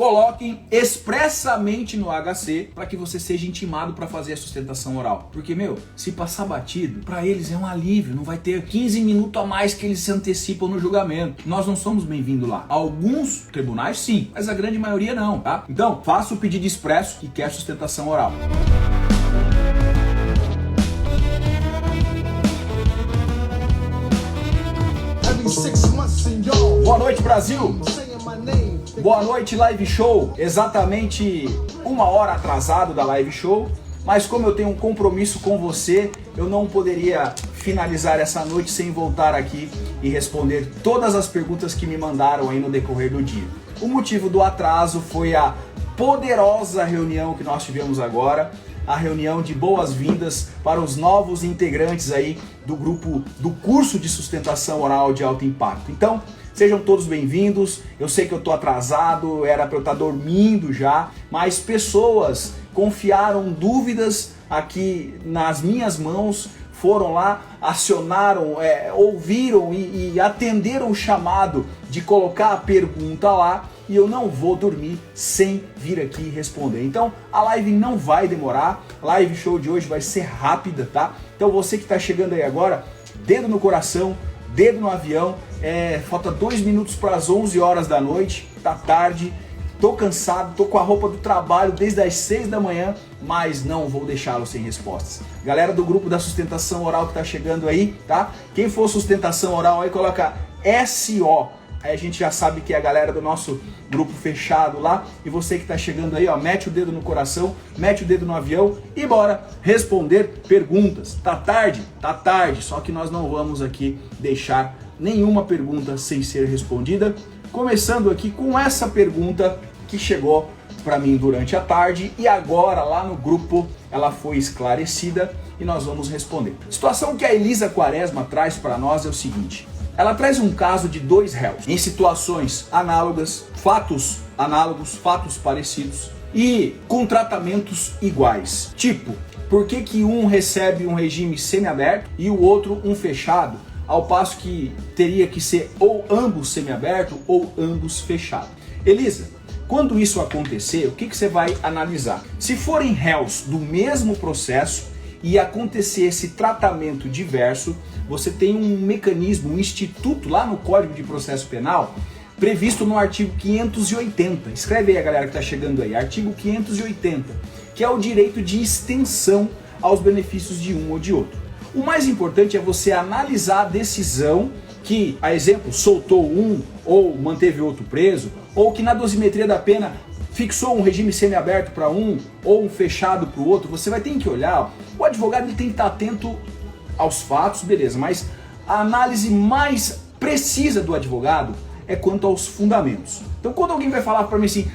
coloquem expressamente no HC para que você seja intimado para fazer a sustentação oral. Porque, se passar batido, para eles é um alívio, não vai ter 15 minutos a mais que eles se antecipam no julgamento. Nós não somos bem-vindos lá. Alguns tribunais sim, mas a grande maioria não, tá? Então, faça o pedido expresso que quer sustentação oral. Boa noite, Brasil! Boa noite, Live Show! Exatamente 1 hora atrasado da Live Show, mas como eu tenho um compromisso com você, eu não poderia finalizar essa noite sem voltar aqui e responder todas as perguntas que me mandaram aí no decorrer do dia. O motivo do atraso foi a poderosa reunião que nós tivemos agora, a reunião de boas-vindas para os novos integrantes aí do grupo do curso de sustentação oral de alto impacto. Então, sejam todos bem-vindos. Eu sei que eu tô atrasado, era para eu estar dormindo já, mas pessoas confiaram dúvidas aqui nas minhas mãos, foram lá, acionaram, ouviram e atenderam o chamado de colocar a pergunta lá, e eu não vou dormir sem vir aqui responder. Então a live não vai demorar, a live show de hoje vai ser rápida, tá? Então você que está chegando aí agora, dedo no coração, dedo no avião, falta 2 minutos para as 11 horas da noite, tá tarde, tô cansado, tô com a roupa do trabalho desde as 6 da manhã, mas não vou deixá-lo sem respostas. Galera do grupo da sustentação oral que tá chegando aí, tá? Quem for sustentação oral aí, coloca SO. Aí a gente já sabe que é a galera do nosso grupo fechado lá. E você que tá chegando aí, ó, mete o dedo no coração, mete o dedo no avião e bora responder perguntas. Tá tarde? Tá tarde, só que nós não vamos aqui deixar nenhuma pergunta sem ser respondida. Começando aqui com essa pergunta que chegou para mim durante a tarde e agora lá no grupo ela foi esclarecida e nós vamos responder. A situação que a Elisa Quaresma traz para nós é o seguinte: ela traz um caso de 2 réus em situações análogas, fatos análogos, fatos parecidos e com tratamentos iguais. Tipo, por que um recebe um regime semiaberto e o outro um fechado, ao passo que teria que ser ou ambos semiaberto ou ambos fechado? Elisa, quando isso acontecer, o que você vai analisar? Se forem réus do mesmo processo e acontecer esse tratamento diverso, você tem um mecanismo, um instituto lá no Código de Processo Penal, previsto no artigo 580. Escreve aí a galera que está chegando aí, artigo 580, que é o direito de extensão aos benefícios de um ou de outro. O mais importante é você analisar a decisão que, a exemplo, soltou um ou manteve outro preso, ou que na dosimetria da pena fixou um regime semiaberto para um ou um fechado para o outro. Você vai ter que olhar, o advogado ele tem que estar atento aos fatos, beleza, mas a análise mais precisa do advogado é quanto aos fundamentos. Então quando alguém vai falar para mim assim,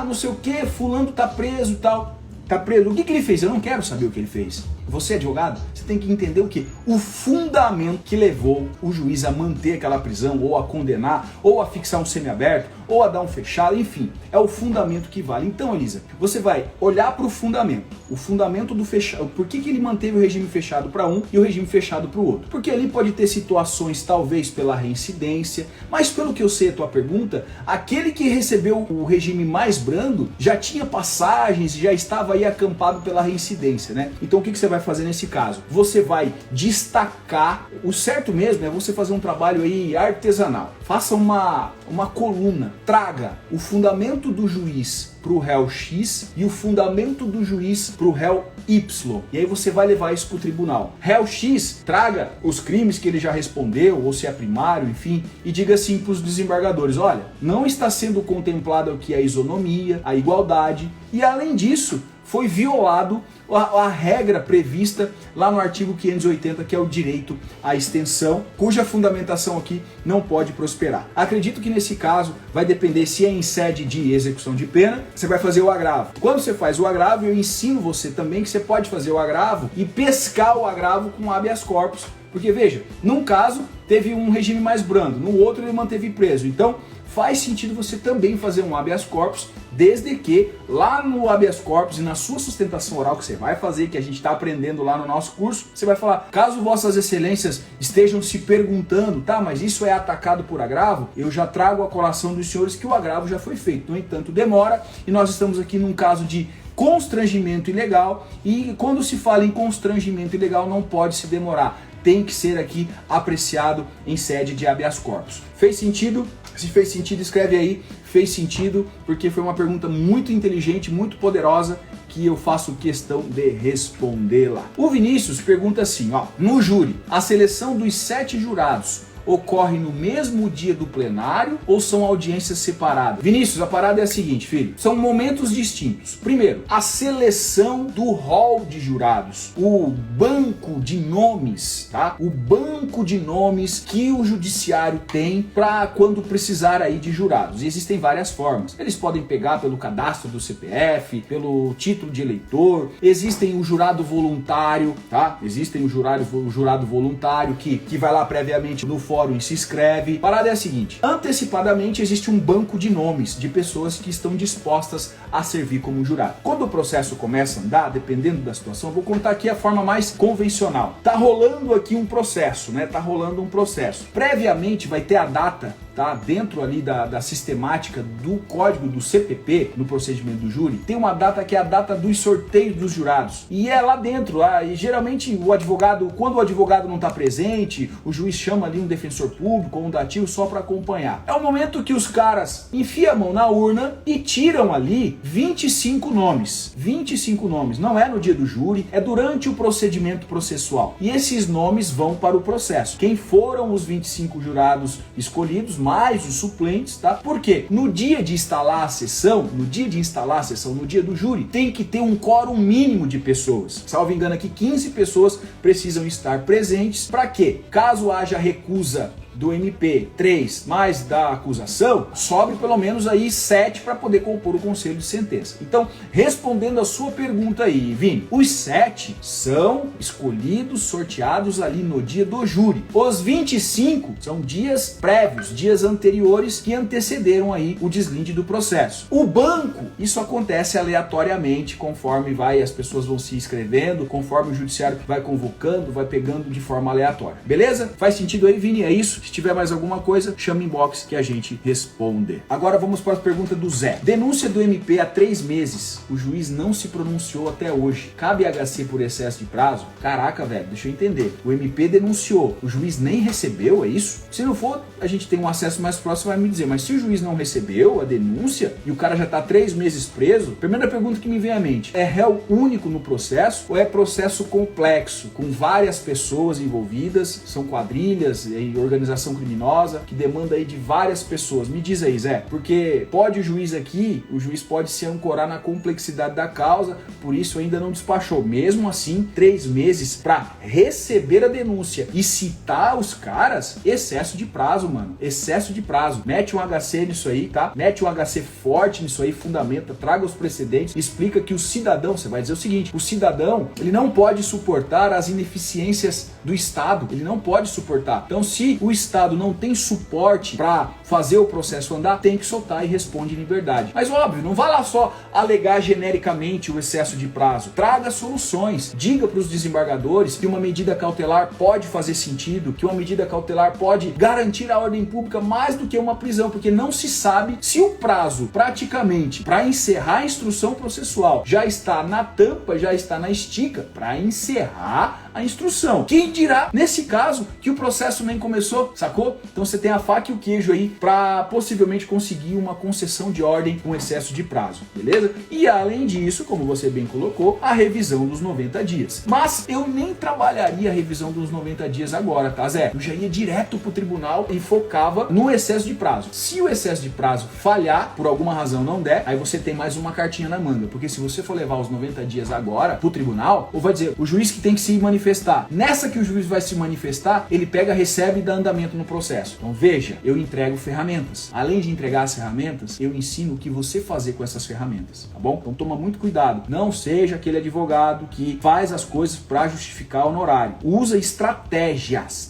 não sei o que, fulano tá preso e tal, tá preso, o que ele fez? Eu não quero saber o que ele fez. Você, advogado, você tem que entender o quê? O fundamento que levou o juiz a manter aquela prisão, ou a condenar, ou a fixar um semiaberto, ou a dar um fechado, enfim, é o fundamento que vale. Então, Elisa, você vai olhar para o fundamento do fechado. Por que ele manteve o regime fechado para um e o regime fechado para o outro? Porque ali pode ter situações, talvez pela reincidência, mas pelo que eu sei a tua pergunta, aquele que recebeu o regime mais brando já tinha passagens, já estava aí acampado pela reincidência, né? Então o que você vai fazer nesse caso? Você vai destacar, o certo mesmo é você fazer um trabalho aí artesanal. Faça uma coluna, traga o fundamento do juiz para o réu X e o fundamento do juiz para o réu Y. E aí você vai levar isso para o tribunal. Réu X, traga os crimes que ele já respondeu, ou se é primário, enfim, e diga assim para os desembargadores, olha, não está sendo contemplado aqui a isonomia, a igualdade, e além disso, foi violado a regra prevista lá no artigo 580, que é o direito à extensão, cuja fundamentação aqui não pode prosperar. Acredito que nesse caso vai depender se é em sede de execução de pena, você vai fazer o agravo. Quando você faz o agravo, eu ensino você também que você pode fazer o agravo e pescar o agravo com habeas corpus. Porque veja, num caso teve um regime mais brando, no outro ele manteve preso. Então faz sentido você também fazer um habeas corpus, desde que lá no habeas corpus e na sua sustentação oral que você vai fazer, que a gente está aprendendo lá no nosso curso, você vai falar, caso vossas excelências estejam se perguntando, tá, mas isso é atacado por agravo, eu já trago a colação dos senhores que o agravo já foi feito. No entanto, demora, e nós estamos aqui num caso de constrangimento ilegal, e quando se fala em constrangimento ilegal não pode se demorar, tem que ser aqui apreciado em sede de habeas corpus. Fez sentido? Se fez sentido, escreve aí, fez sentido, porque foi uma pergunta muito inteligente, muito poderosa, que eu faço questão de respondê-la. O Vinícius pergunta assim, ó, no júri, a seleção dos 7 jurados ocorre no mesmo dia do plenário ou são audiências separadas? Vinícius, a parada é a seguinte, filho, são momentos distintos. Primeiro, a seleção do hall de jurados, o banco de nomes, tá? O banco de nomes que o judiciário tem para quando precisar aí de jurados. E existem várias formas. Eles podem pegar pelo cadastro do CPF, pelo título de eleitor, existem o jurado voluntário, tá? Existem o jurado voluntário que vai lá previamente no fórum e se inscreve. A parada é a seguinte, antecipadamente existe um banco de nomes de pessoas que estão dispostas a servir como jurado. Quando o processo começa a andar, dependendo da situação, vou contar aqui a forma mais convencional. Tá rolando aqui um processo, né? Tá rolando um processo. Previamente vai ter a data, tá? Dentro ali da sistemática do código do CPP, no procedimento do júri, tem uma data que é a data dos sorteios dos jurados. E é lá dentro, e geralmente o advogado, quando o advogado não está presente, o juiz chama ali um defensor público ou um dativo só para acompanhar. É o momento que os caras enfiam a mão na urna e tiram ali 25 nomes. 25 nomes. Não é no dia do júri, é durante o procedimento processual. E esses nomes vão para o processo. Quem foram os 25 jurados escolhidos, mais os suplentes, tá? Porque no dia de instalar a sessão, no dia do júri, tem que ter um quórum mínimo de pessoas. Salvo engano aqui, 15 pessoas precisam estar presentes. Para quê? Caso haja recusa do MP 3 mais da acusação, sobre pelo menos aí 7 para poder compor o conselho de sentença. Então, respondendo a sua pergunta aí, Vini, os 7 são escolhidos, sorteados ali no dia do júri. Os 25 são dias prévios, dias anteriores que antecederam aí o deslinde do processo. O banco, isso acontece aleatoriamente, conforme as pessoas vão se inscrevendo, conforme o judiciário vai convocando, vai pegando de forma aleatória. Beleza? Faz sentido aí, Vini? É isso? Se tiver mais alguma coisa, chama inbox que a gente responde. Agora vamos para a pergunta do Zé. Denúncia do MP há 3 meses. O juiz não se pronunciou até hoje. Cabe HC por excesso de prazo? Caraca, velho, deixa eu entender. O MP denunciou, o juiz nem recebeu, é isso? Se não for, a gente tem um acesso mais próximo, vai me dizer. Mas se o juiz não recebeu a denúncia e o cara já está 3 meses preso, primeira pergunta que me vem à mente, é réu único no processo ou é processo complexo, com várias pessoas envolvidas, são quadrilhas e organização criminosa, que demanda aí de várias pessoas? Me diz aí, Zé, porque pode o juiz pode se ancorar na complexidade da causa, por isso ainda não despachou. Mesmo assim, 3 meses para receber a denúncia e citar os caras, excesso de prazo, mano. Excesso de prazo. Mete um HC nisso aí, tá? Mete um HC forte nisso aí, fundamenta, traga os precedentes, explica que o cidadão, você vai dizer o seguinte, o cidadão, ele não pode suportar as ineficiências do Estado, ele não pode suportar. Então, se o Estado não tem suporte para fazer o processo andar, tem que soltar e responde em liberdade. Mas óbvio, não vai lá só alegar genericamente o excesso de prazo. Traga soluções. Diga para os desembargadores que uma medida cautelar pode fazer sentido, que uma medida cautelar pode garantir a ordem pública mais do que uma prisão, porque não se sabe se o prazo praticamente para encerrar a instrução processual já está na tampa, já está na estica para encerrar a instrução. Quem dirá, nesse caso, que o processo nem começou, sacou? Então você tem a faca e o queijo aí para possivelmente conseguir uma concessão de ordem com excesso de prazo, beleza? E além disso, como você bem colocou, a revisão dos 90 dias. Mas eu nem trabalharia a revisão dos 90 dias agora, tá, Zé? Eu já ia direto pro tribunal e focava no excesso de prazo. Se o excesso de prazo falhar, por alguma razão não der, aí você tem mais uma cartinha na manga, porque se você for levar os 90 dias agora pro tribunal, ou vai dizer, o juiz que tem que se manifestar manifestar. Nessa que o juiz vai se manifestar, ele pega, recebe e dá andamento no processo. Então veja, eu entrego ferramentas. Além de entregar as ferramentas, eu ensino o que você fazer com essas ferramentas, tá bom? Então toma muito cuidado. Não seja aquele advogado que faz as coisas para justificar honorário. Usa estratégias.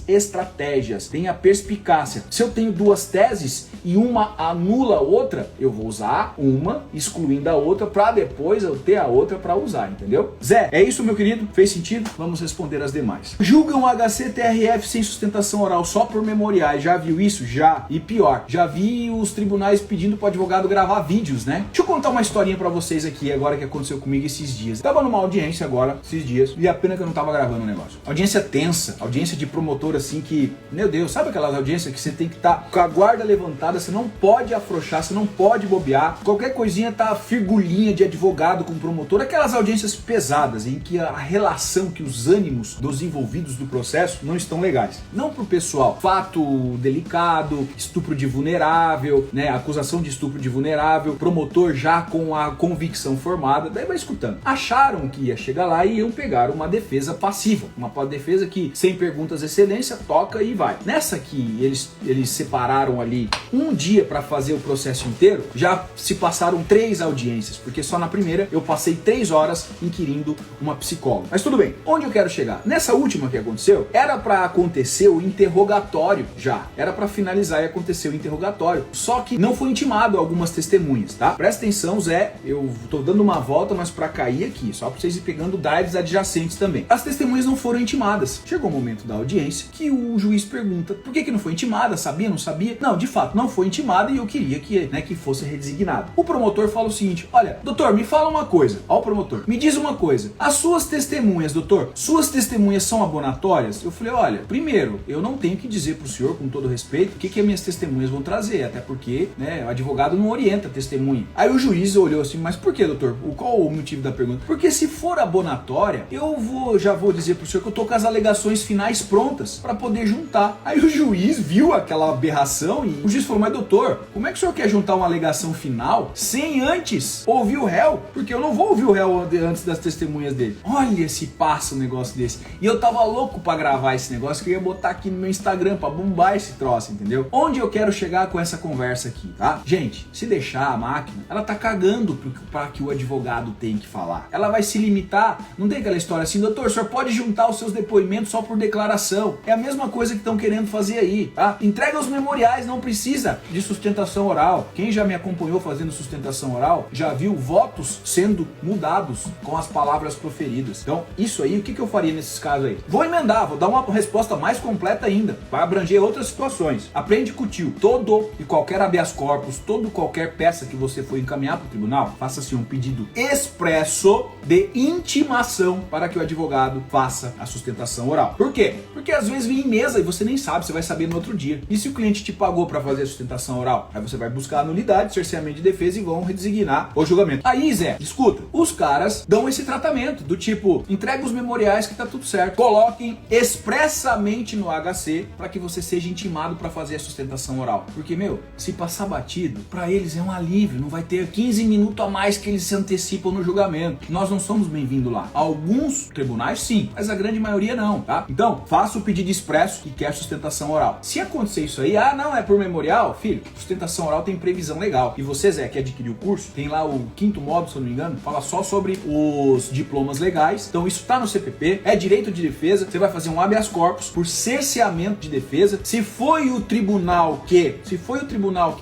Tenha perspicácia. Se eu tenho duas teses e uma anula a outra, eu vou usar uma, excluindo a outra, para depois eu ter a outra para usar, entendeu? Zé, é isso, meu querido? Fez sentido? Vamos responder as demais. Julgam HC TRF sem sustentação oral só por memoriais. Já viu isso? Já. E pior, já vi os tribunais pedindo para o advogado gravar vídeos, né? Deixa eu contar uma historinha para vocês aqui agora que aconteceu comigo esses dias. Eu tava numa audiência agora, esses dias, e a pena que eu não tava gravando o negócio. Audiência tensa, audiência de promotor assim que, meu Deus, sabe aquelas audiências que você tem que estar com a guarda levantada, você não pode afrouxar, você não pode bobear, qualquer coisinha tá figurinha de advogado com promotor, aquelas audiências pesadas em que a relação, que os ânimos dos envolvidos do processo não estão legais. Não pro pessoal, fato delicado, estupro de vulnerável, né, acusação de estupro de vulnerável, promotor já com a convicção formada, daí vai escutando. Acharam que ia chegar lá e iam pegar uma defesa passiva, uma defesa que sem perguntas excelência, toca e vai. Nessa que eles separaram ali um dia para fazer o processo inteiro, já se passaram 3 audiências, porque só na primeira eu passei 3 horas inquirindo uma psicóloga. Mas tudo bem, onde eu quero chegar? Nessa última que aconteceu, era para acontecer o interrogatório já, era para finalizar e acontecer o interrogatório, só que não foi intimado algumas testemunhas, tá? Presta atenção, Zé, eu tô dando uma volta, mas para cair aqui, só para vocês ir pegando drives adjacentes também. As testemunhas não foram intimadas. Chegou o momento da audiência que o juiz pergunta por que não foi intimada, sabia, não sabia? Não, de fato, não foi intimada e eu queria que fosse redesignado. O promotor fala o seguinte, olha, doutor, me fala uma coisa. Ó, o promotor, me diz uma coisa. As suas testemunhas, doutor, suas testemunhas são abonatórias? Eu falei, olha, primeiro, eu não tenho que dizer pro senhor, com todo respeito, o que as minhas testemunhas vão trazer, até porque, né, o advogado não orienta a testemunha. Aí o juiz olhou assim, mas por que, doutor? Qual o motivo da pergunta? Porque se for abonatória, eu já vou dizer pro senhor que eu tô com as alegações finais prontas para poder juntar. Aí o juiz viu aquela aberração e o juiz falou, mas doutor, como é que o senhor quer juntar uma alegação final sem antes ouvir o réu? Porque eu não vou ouvir o réu antes das testemunhas dele. Olha se passa um negócio desse. E eu tava louco para gravar esse negócio que eu ia botar aqui no meu Instagram para bombar esse troço, entendeu? Onde eu quero chegar com essa conversa aqui, tá? Gente, se deixar a máquina, ela tá cagando para que o advogado tem que falar. Ela vai se limitar, não tem aquela história assim, doutor, o senhor pode juntar os seus depoimentos só por declaração. É a mesma coisa que estão querendo fazer aí, tá? Entrega os memoriais, não precisa de sustentação oral. Quem já me acompanhou fazendo sustentação oral, já viu votos sendo mudados com as palavras proferidas. Então, isso aí, o que eu faria nesses casos aí? Vou emendar, vou dar uma resposta mais completa ainda. Vai abranger outras situações. Aprende com o tio. Todo e qualquer habeas corpus, qualquer peça que você for encaminhar para o tribunal, faça-se um pedido expresso de intimação para que o advogado faça a sustentação oral. Por quê? Porque às vezes vem em mesa e você nem sabe, você vai saber no outro dia. E se o cliente te pagou para fazer a sustentação oral? Aí você vai buscar a nulidade, cerceamento de defesa e vão redesignar o julgamento. Aí, Zé, escuta, os caras dão esse tratamento do tipo, entrega os memoriais que tá tudo certo. Coloquem expressamente no HC para que você seja intimado para fazer a sustentação oral. Porque, meu, se passar batido, para eles é um alívio, não vai ter 15 minutos a mais que eles se antecipam no julgamento. Nós não somos bem-vindos lá. Alguns tribunais sim, mas a grande maioria não, tá? Então, faça o pedido expresso que quer sustentação oral. Se acontecer isso aí, não, é por memorial, filho, sustentação oral tem previsão legal. E você, Zé, que adquiriu o curso, tem lá o 5º módulo, se eu não me engano, fala só sobre os diplomas legais. Então isso tá no CPP, é direito de defesa, você vai fazer um habeas corpus por cerceamento de defesa. Se foi o tribunal que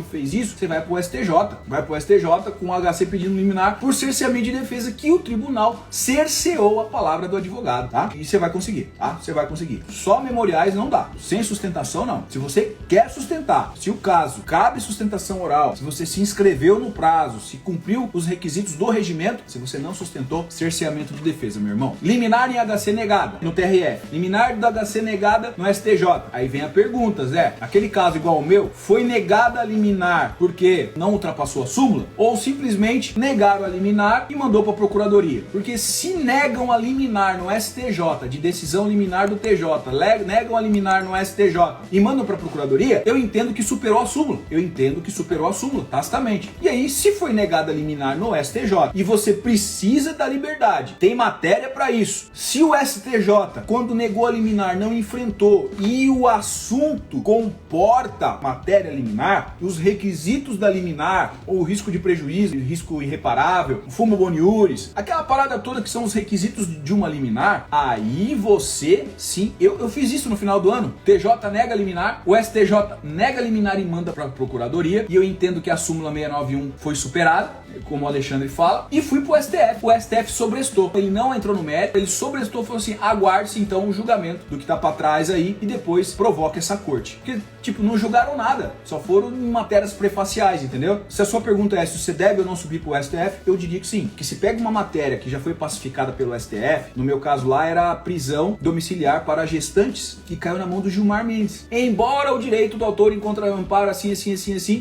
fez isso, você vai pro STJ. Vai pro STJ com o HC pedindo liminar por cerceamento de defesa que o tribunal cerceou a palavra do advogado, tá? E você vai conseguir, tá? Você vai conseguir. Só memoriais não dá. Sem sustentação, não. Se você quer sustentar, se o caso cabe sustentação oral, se você se inscreveu no prazo, se cumpriu os requisitos do regimento, se você não sustentou, cerceamento de defesa, meu irmão. Liminar em HC negada no TRF. Liminar do HC negada no STJ. Aí vem a pergunta, Zé. Aquele caso igual o meu, foi negada a liminar porque não ultrapassou a súmula? Ou simplesmente negaram a liminar e mandou para a procuradoria? Porque se negam a liminar no STJ, de decisão liminar do TJ, negam a liminar no STJ e mandam para a procuradoria, eu entendo que superou a súmula. Eu entendo que superou a súmula, tacitamente. E aí, se foi negada a liminar no STJ e você precisa da liberdade, tem matéria para isso. Se o o STJ, quando negou a liminar, não enfrentou e o assunto comporta matéria liminar, os requisitos da liminar, ou o risco de prejuízo, risco irreparável, fumo boniuris, aquela parada toda que são os requisitos de uma liminar, aí você, sim, eu fiz isso no final do ano, TJ nega a liminar, o STJ nega a liminar e manda para a procuradoria, e eu entendo que a súmula 691 foi superada, como o Alexandre fala, e fui pro STF. O STF sobrestou. Ele não entrou no mérito, ele sobrestou e falou assim: aguarde-se então o julgamento do que tá pra trás aí e depois provoque essa corte. Porque, tipo, não julgaram nada, só foram em matérias prefaciais, entendeu? Se a sua pergunta é se você deve ou não subir pro STF, eu diria que sim. Que se pega uma matéria que já foi pacificada pelo STF, no meu caso lá era a prisão domiciliar para gestantes, que caiu na mão do Gilmar Mendes. Embora o direito do autor encontre amparo assim,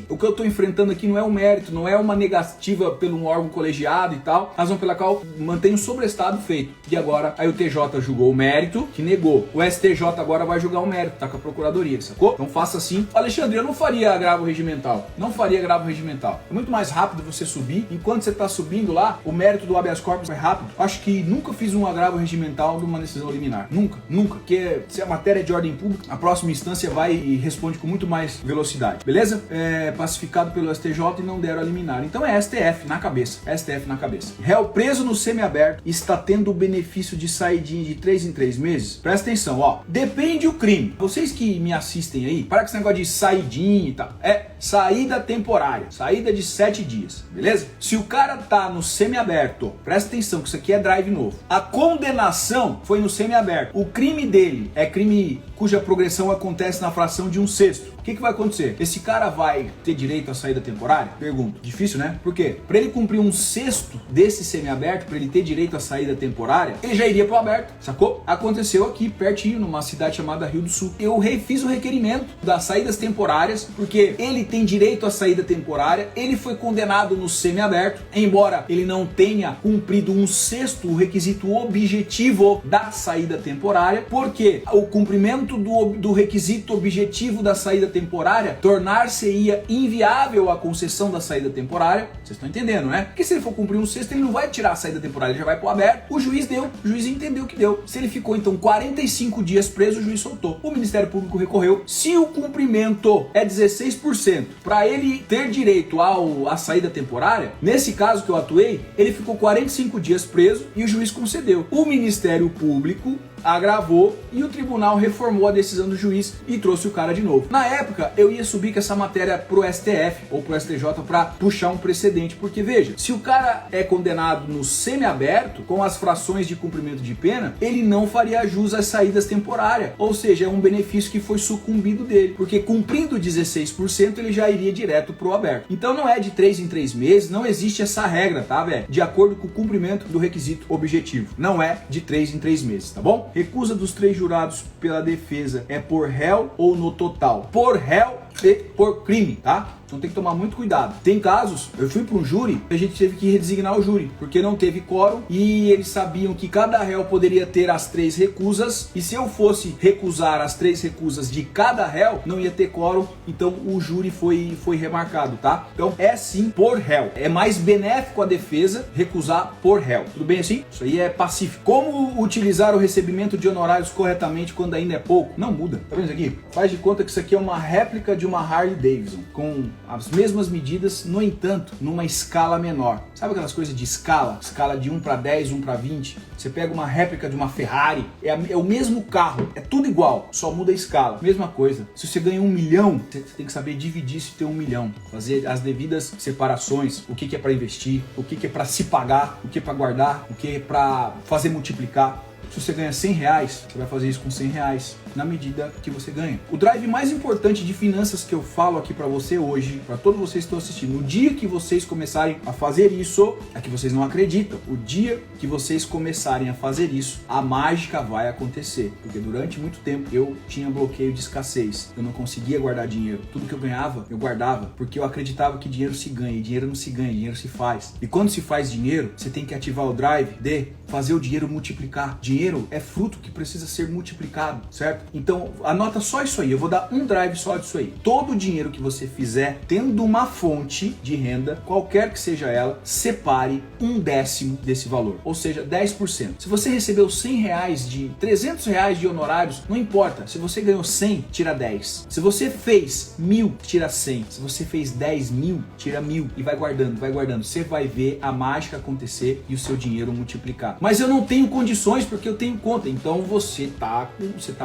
o que eu tô enfrentando aqui não é um mérito, não é uma negativa pelo um órgão colegiado e tal, razão pela qual mantém o sobrestado feito. E agora aí o TJ julgou o mérito, que negou. O STJ agora vai julgar o mérito, tá com a procuradoria, sacou? Então faça assim. Alexandre, eu não faria agravo regimental. Não faria agravo regimental. É muito mais rápido você subir. Enquanto você tá subindo lá, o mérito do habeas corpus é rápido. Acho que nunca fiz um agravo regimental de uma decisão liminar. Nunca. Porque se a matéria é de ordem pública, a próxima instância vai e responde com muito mais velocidade. Beleza? É pacificado pelo STJ e não deram a liminar. Então é STF na cabeça. STF na cabeça. Réu preso no semiaberto está tendo o benefício de saidinha de 3 em 3 meses? Presta atenção, ó. Depende o crime. Vocês que me assistem aí, para com esse negócio de saidinha e tal. É saída temporária. Saída de 7 dias. Beleza? Se o cara tá no semiaberto, presta atenção que isso aqui é drive novo. A condenação foi no semiaberto. O crime dele é crime cuja progressão acontece na fração de 1/6. O que vai acontecer? Esse cara vai ter direito à saída temporária? Pergunto. Difícil, né? Por quê? Para ele cumprir 1/6 desse semiaberto, para ele ter direito à saída temporária, ele já iria pro aberto, sacou? Aconteceu aqui, pertinho, numa cidade chamada Rio do Sul. Eu refiz o requerimento das saídas temporárias, porque ele tem direito à saída temporária, ele foi condenado no semiaberto, embora ele não tenha cumprido 1/6, o requisito objetivo da saída temporária, porque o cumprimento do requisito objetivo da saída temporária tornar-se-ia inviável a concessão da saída temporária. Vocês estão entendendo, né? Porque se ele for cumprir 1/6, ele não vai tirar a saída temporária, ele já vai pro aberto. O juiz deu, o juiz entendeu que deu. Se ele ficou então 45 dias preso, o juiz soltou. O Ministério Público recorreu. Se o cumprimento é 16%, para ele ter direito à saída temporária, nesse caso que eu atuei, ele ficou 45 dias preso e o juiz concedeu. O Ministério Público agravou e o tribunal reformou a decisão do juiz e trouxe o cara de novo. Na época, eu ia subir com essa matéria pro STF ou pro STJ para puxar um precedente, porque veja, se o cara é condenado no semiaberto, com as frações de cumprimento de pena, ele não faria jus às saídas temporárias, ou seja, é um benefício que foi sucumbido dele, porque cumprindo 16%, ele já iria direto pro aberto. Então não é de 3 em 3 meses, não existe essa regra, tá, velho? De acordo com o cumprimento do requisito objetivo. Não é de 3 em 3 meses, tá bom? Recusa dos 3 jurados pela defesa é por réu ou no total? Por réu e por crime, tá? Então tem que tomar muito cuidado. Tem casos, eu fui para um júri, a gente teve que redesignar o júri, porque não teve quórum e eles sabiam que cada réu poderia ter as 3 recusas, e se eu fosse recusar as 3 recusas de cada réu, não ia ter quórum, então o júri foi remarcado, tá? Então é sim por réu. É mais benéfico a defesa recusar por réu. Tudo bem assim? Isso aí é pacífico. Como utilizar o recebimento de honorários corretamente quando ainda é pouco? Não muda. Tá vendo isso aqui? Faz de conta que isso aqui é uma réplica de uma Harley Davidson, com as mesmas medidas, no entanto, numa escala menor. Sabe aquelas coisas de escala? Escala de 1 para 10, 1 para 20. Você pega uma réplica de uma Ferrari, é o mesmo carro, é tudo igual, só muda a escala. Mesma coisa. Se você ganha 1 milhão, você tem que saber dividir isso e ter 1 milhão. Fazer as devidas separações, o que é para investir, o que é para se pagar, o que é para guardar, o que é para fazer multiplicar. Se você ganha 100 reais, você vai fazer isso com 100 reais, na medida que você ganha. O drive mais importante de finanças que eu falo aqui pra você hoje, pra todos vocês que estão assistindo, no dia que vocês começarem a fazer isso, é que vocês não acreditam, o dia que vocês começarem a fazer isso, a mágica vai acontecer. Porque durante muito tempo eu tinha bloqueio de escassez, eu não conseguia guardar dinheiro. Tudo que eu ganhava, eu guardava, porque eu acreditava que dinheiro se ganha, e dinheiro não se ganha, dinheiro se faz. E quando se faz dinheiro, você tem que ativar o drive de fazer o dinheiro multiplicar. Dinheiro é fruto que precisa ser multiplicado, certo? Então anota só isso aí, eu vou dar um drive só disso aí. Todo o dinheiro que você fizer tendo uma fonte de renda, qualquer que seja ela, separe 1/10 desse valor, ou seja, 10%. Se você recebeu R$100 de R$300 de honorários, não importa. Se você ganhou 100, tira 10. Se você fez 1.000, tira 100. Se você fez 10.000, tira 1.000 e vai guardando, vai guardando. Você vai ver a mágica acontecer e o seu dinheiro multiplicar. Mas eu não tenho condições porque eu tenho conta. Então você tá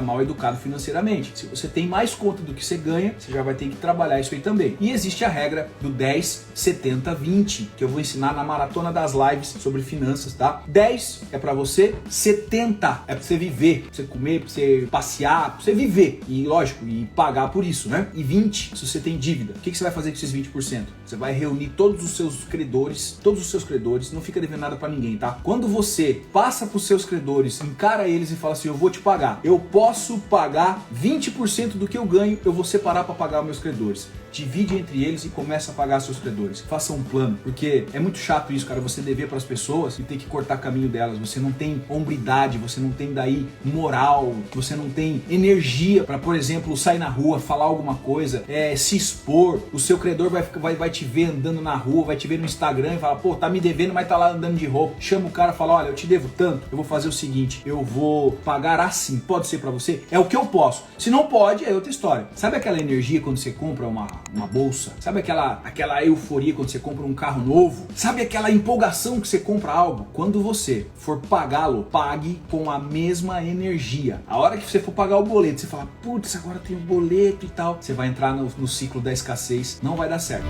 mal educado financeiramente. Se você tem mais conta do que você ganha, você já vai ter que trabalhar isso aí também. E existe a regra do 10, 70, 20, que eu vou ensinar na maratona das lives sobre finanças, tá? 10 é pra você, 70 é pra você viver, pra você comer, pra você passear, pra você viver. E lógico, e pagar por isso, né? E 20, se você tem dívida, o que você vai fazer com esses 20%? Você vai reunir todos os seus credores, não fica devendo nada pra ninguém, tá? Quando você passa pros seus credores, encara eles e fala assim, eu vou te pagar, eu posso pagar 20% do que eu ganho, eu vou separar pra pagar os meus credores. Divide entre eles e começa a pagar seus credores. Faça um plano, porque é muito chato isso, cara, você dever para as pessoas e ter que cortar caminho delas. Você não tem hombridade, você não tem daí moral, você não tem energia para, por exemplo, sair na rua, falar alguma coisa, se expor. O seu credor vai te ver andando na rua, vai te ver no Instagram e fala, pô, tá me devendo, mas tá lá andando de roupa. Chama o cara e fala, olha, eu te devo tanto, eu vou fazer o seguinte, eu vou pagar assim. Pode ser para você? É o que eu posso. Se não pode, é outra história. Sabe aquela energia quando você compra uma bolsa? Sabe aquela euforia quando você compra um carro novo? Sabe aquela empolgação que você compra algo? Quando você for pagá-lo, pague com a mesma energia. A hora que você for pagar o boleto, você fala, putz, agora tem o boleto e tal. Você vai entrar no ciclo da escassez, não vai dar certo.